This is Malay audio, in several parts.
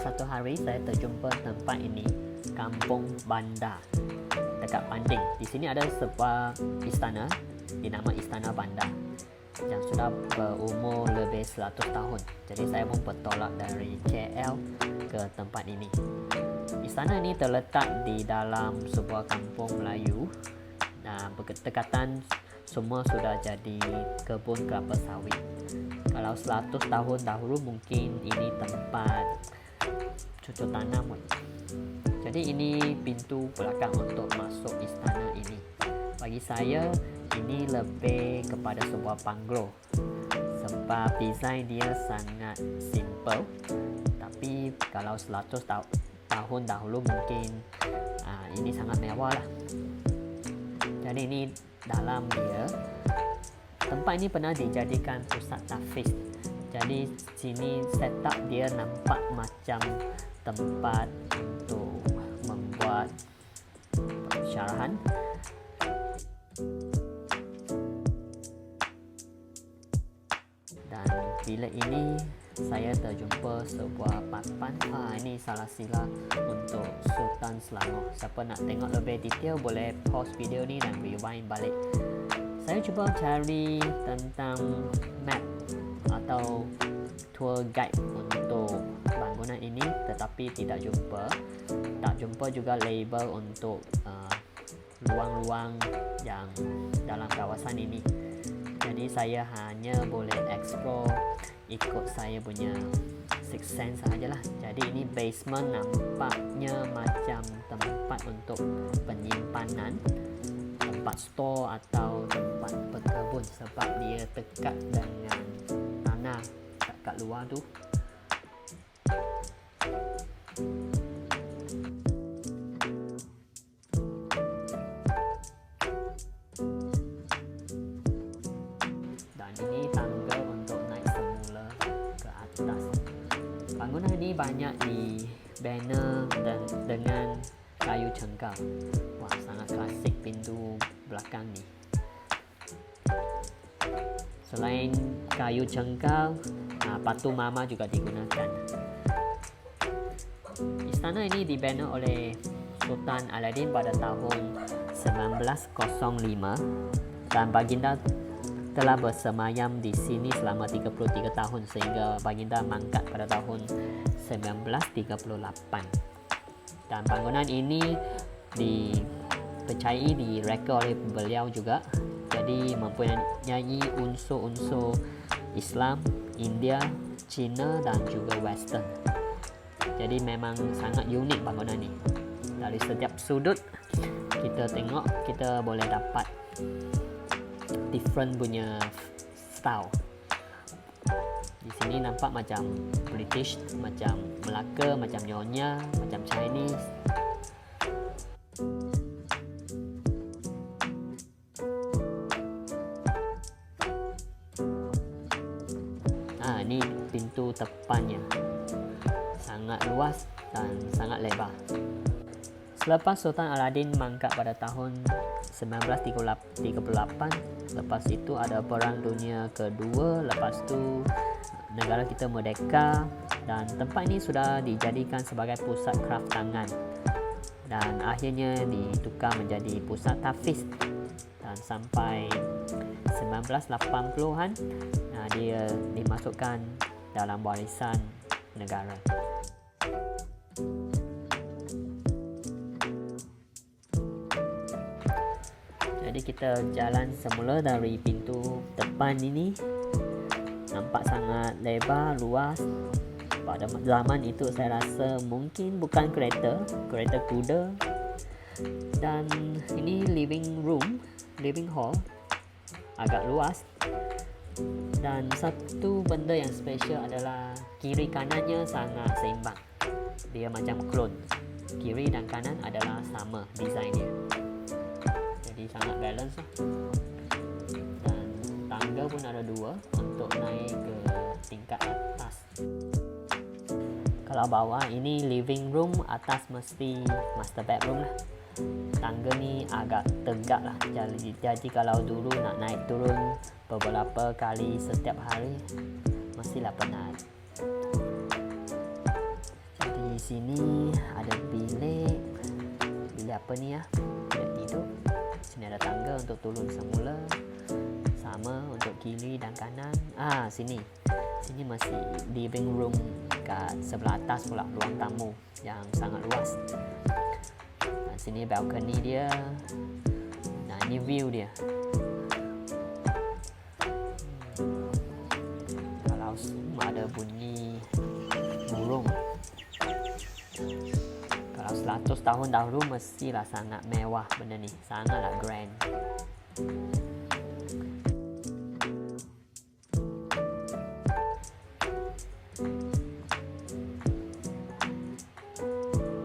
satu hari saya terjumpa tempat ini, Kampung Bandar dekat Panding. Di sini ada sebuah istana dinama Istana Bandar yang sudah berumur lebih 100 tahun. Jadi saya pun bertolak dari KL ke tempat ini. Istana ini terletak di dalam sebuah kampung Melayu. Nah, berdekatan semua sudah jadi kebun kelapa sawit. Kalau 100 tahun dahulu mungkin ini tempat cucuk tanam. Jadi ini pintu belakang untuk masuk istana ini. Bagi saya ini lebih kepada sebuah banglo sebab desain dia sangat simple, tapi kalau 100 tahun dahulu mungkin ini sangat mewah lah. Jadi ini dalam dia, tempat ini pernah dijadikan pusat tahfiz. Jadi sini setup dia nampak macam tempat untuk membuat syarahan. Dan bilik ini saya terjumpa sebuah papan. Ini salah sila untuk Sultan Selangor. Siapa nak tengok lebih detail boleh pause video ni dan rewind balik. Saya cuba cari tentang map atau tour guide untuk bangunan ini, tetapi tidak jumpa. Tak jumpa juga label untuk ruang-ruang yang dalam kawasan ini. Jadi saya hanya boleh explore ikut saya punya sixth sense sahajalah. Jadi ini basement nampaknya macam tempat untuk penyimpanan, tempat store atau tempat berkebun sebab dia dekat dengan tanah kat luar tu. Ini tangga untuk naik semula ke atas. Bangunan ini banyak di banner dan dengan kayu cengkal. Wah, sangat klasik pintu belakang ni. Selain kayu cengkal, patung mama juga digunakan. Istana ini dibina oleh Sultan Aladdin pada tahun 1905 dan baginda telah bersemayam di sini selama 33 tahun sehingga baginda mangkat pada tahun 1938. Dan bangunan ini dipercayai direka oleh beliau juga. Jadi mempunyai unsur-unsur Islam, India, Cina dan juga Western. Jadi memang sangat unik bangunan ini. Dari setiap sudut kita tengok, kita boleh dapat different punya style. Di sini nampak macam British, macam Melaka, macam Nyonya, macam Chinese. Ini pintu depannya sangat luas dan sangat lebar. Selepas Sultan Aladdin mangkat pada tahun 1938, lepas itu ada Perang Dunia Kedua, lepas itu negara kita merdeka dan tempat ini sudah dijadikan sebagai pusat kraft tangan dan akhirnya ditukar menjadi pusat tahfiz. Dan sampai 1980-an dia dimasukkan dalam warisan negara. Jadi kita jalan semula dari pintu depan ini. Nampak sangat lebar, luas. Pada zaman itu saya rasa mungkin bukan kereta kuda. Dan ini living hall agak luas. Dan satu benda yang special adalah kiri kanannya sangat seimbang. Dia macam clone. Kiri dan kanan adalah sama desainnya. Jadi sangat balance lah. Dan tangga pun ada dua untuk naik ke tingkat atas. Kalau bawah ini living room, atas mesti master bedroom lah. Tangga ni agak tegak lah. Jadi kalau dulu nak naik turun beberapa kali setiap hari mestilah penat. Jadi Di sini ada bilik apa ni ya? Bilik tidur. Sini ada tangga untuk turun semula. Sama untuk kiri dan kanan. Sini masih living room kat sebelah atas pula, ruang tamu yang sangat luas. Dan sini balcony dia. Nah, ini view dia. Kalau ada bunyi burung, kalau 100 tahun dahulu mestilah sangat mewah benda ni, sangatlah grand.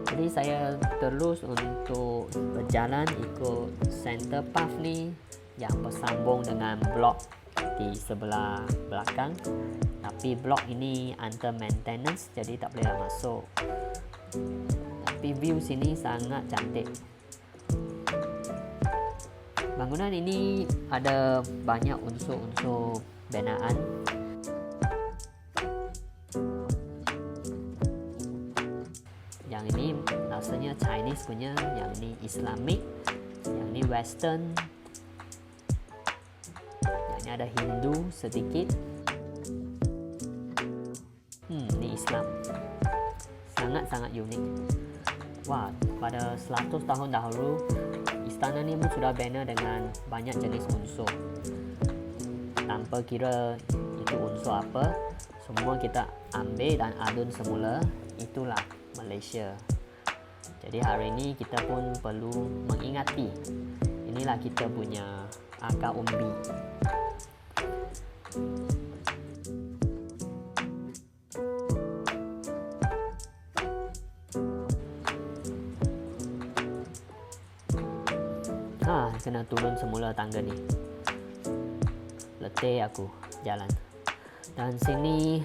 Jadi saya terus untuk berjalan ikut center path ni yang bersambung dengan blok di sebelah belakang. Tapi blok ini under maintenance, jadi tak boleh masuk. Tapi view sini sangat cantik. Bangunan ini ada banyak unsur-unsur binaan. Yang ini rasanya Chinese punya, yang ini Islamic, yang ini Western, yang ini ada Hindu sedikit. Ini Islam. Sangat-sangat unik. Wah, pada 100 tahun dahulu istana ni pun sudah bina dengan banyak jenis unsur. Tanpa kira itu unsur apa, semua kita ambil dan adun semula. Itulah Malaysia. Jadi hari ini kita pun perlu mengingati, inilah kita punya akar umbi. Kena turun semula tangga ni. Letih aku jalan. Dan sini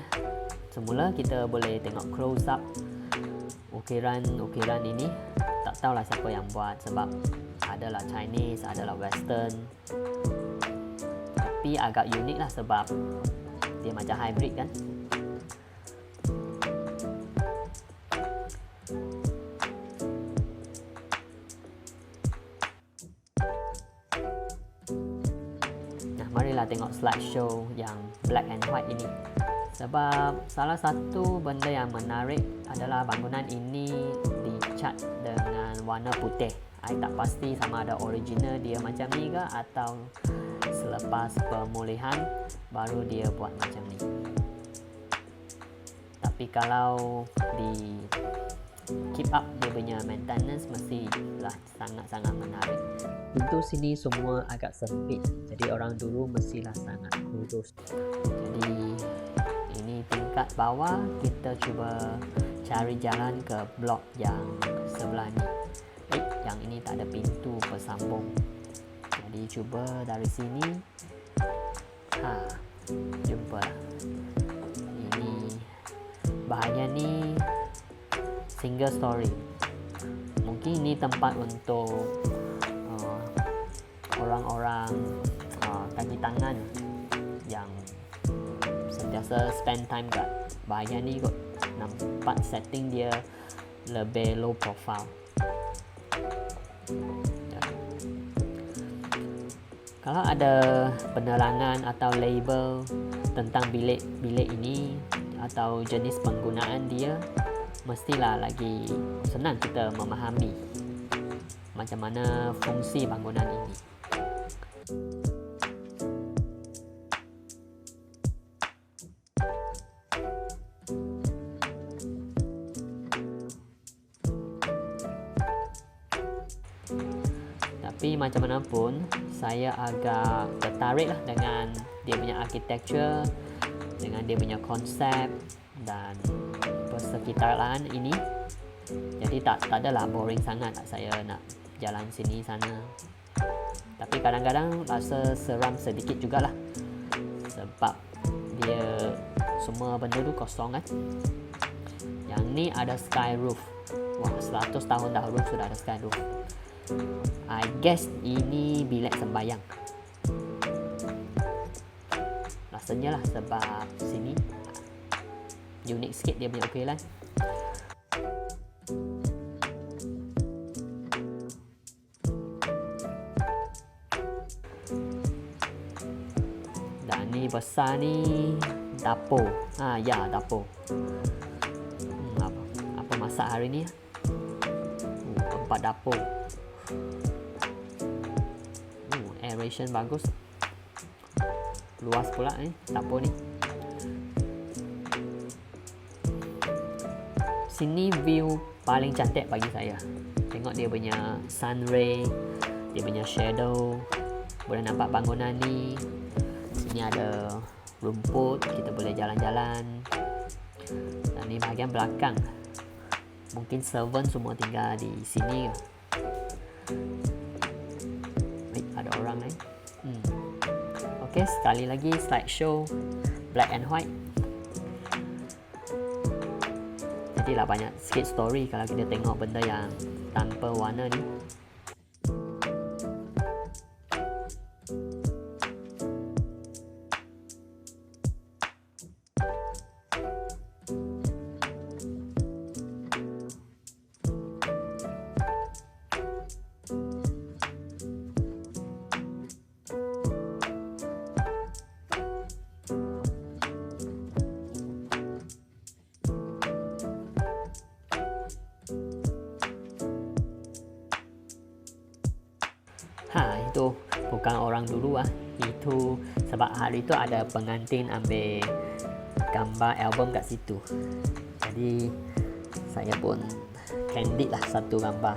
semula kita boleh tengok close up ukiran ini. Tak tahulah siapa yang buat, sebab adalah Chinese, adalah Western. Tapi agak unik lah sebab dia macam hybrid kan. Marilah tengok slideshow yang black and white ini. Sebab salah satu benda yang menarik adalah bangunan ini dicat dengan warna putih. I tak pasti sama ada original dia macam ni ke atau selepas pemulihan baru dia buat macam ni. Tapi kalau di keep up dia punya maintenance, mestilah sangat-sangat menarik. Pintu sini semua agak sempit, jadi orang dulu mestilah sangat kurus. Jadi ini tingkat bawah, kita cuba cari jalan ke blok yang sebelah ni. Yang ini tak ada pintu bersambung. Jadi cuba dari sini. Jumpa lah. Ini bahagian ni single story. Mungkin ini tempat untuk orang-orang kaki tangan yang sentiasa spend time kat bahagian ni kot. Nampak setting dia lebih low profile. Kalau ada penerangan atau label tentang bilik-bilik ini atau jenis penggunaan dia, mestilah lagi senang kita memahami macam mana fungsi bangunan ini. Tapi macam mana pun, saya agak tertarik lah dengan dia punya architecture, dengan dia punya konsep dan persekitaran ini. Jadi tak adalah boring sangat saya nak jalan sini sana. Tapi kadang-kadang rasa seram sedikit jugalah, sebab dia semua benda tu kosong kan. Yang ni ada sky roof. Wah, 100 tahun dahulu sudah ada sky roof. I guess ini bilik sembayang. Rasanya lah sebab sini unik sikit dia punya ukiran. Ini besar ni dapur. Ya, dapur. Apa masak hari ni? Tempat dapur. Aeration bagus. Luas pula dapur ni. Sini view paling cantik bagi saya. Tengok dia punya sun ray, dia punya shadow. Boleh nampak bangunan ni. Sini ada rumput, kita boleh jalan-jalan. Dan ni bahagian belakang. Mungkin servant semua tinggal di sini. Ada orang ni. Okey, sekali lagi slideshow black and white. Jadilah banyak sikit story kalau kita tengok benda yang tanpa warna ni. Itu bukan orang dulu Itu sebab hari tu ada pengantin ambil gambar album kat situ. Jadi saya pun candid lah satu gambar.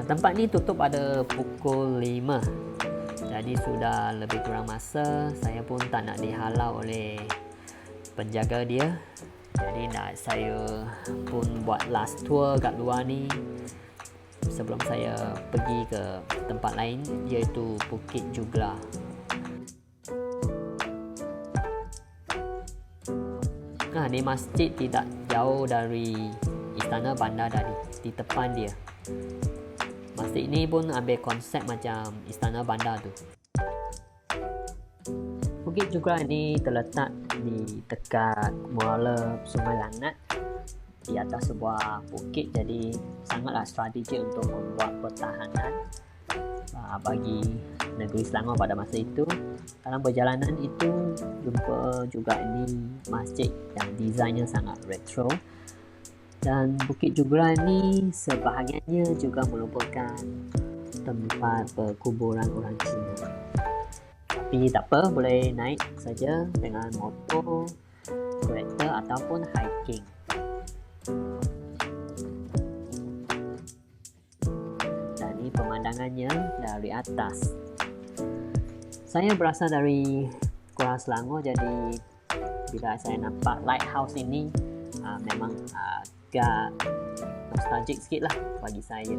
Tempat ni tutup pada pukul 5. Jadi sudah lebih kurang masa. Saya pun tak nak dihalau oleh penjaga dia. Jadi saya pun buat last tour kat luar ni sebelum saya pergi ke tempat lain, iaitu Bukit Jugla. Ni masjid tidak jauh dari Istana Bandar tadi, di depan dia. Masjid ni pun ambil konsep macam Istana Bandar tu. Bukit Jugla ni terletak di dekat muara Sungai Lanat, di atas sebuah bukit, jadi sangatlah strategik untuk membuat pertahanan bagi negeri Selangor pada masa itu. Dalam perjalanan itu jumpa juga ini masjid yang desainnya sangat retro, dan Bukit Jugla ini sebahagiannya juga merupakan tempat perkuburan orang Cina. Tapi tak apa, boleh naik saja dengan motor, kereta ataupun hiking. Dan ini pemandangannya dari atas. Saya berasal dari Kuala Selangor, jadi bila saya nampak lighthouse ini memang agak nostalgic sikit lah bagi saya.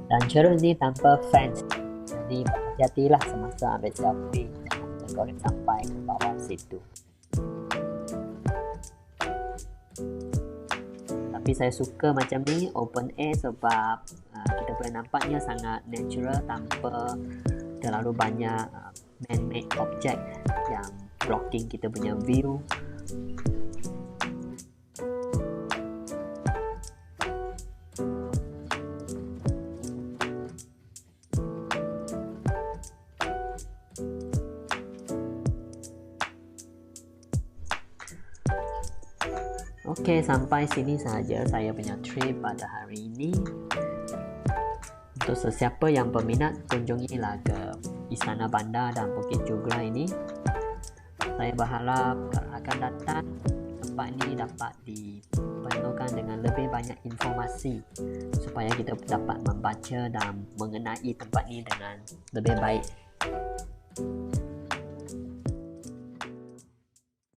Dan cerut ni tanpa fence, jadi berhati-hatilah semasa ambil selfie, jangan tergolek sampai ke bawah situ. Tapi saya suka macam ni, open air, sebab kita boleh nampaknya sangat natural tanpa terlalu banyak man-made object yang blocking kita punya view. Okey, sampai sini sahaja saya punya trip pada hari ini. Untuk sesiapa yang berminat, kunjungilah ke Istana Bandar dan Bukit Jugla ini. Saya berharap kalau akan datang, tempat ini dapat dipenuhkan dengan lebih banyak informasi supaya kita dapat membaca dan mengenai tempat ini dengan lebih baik.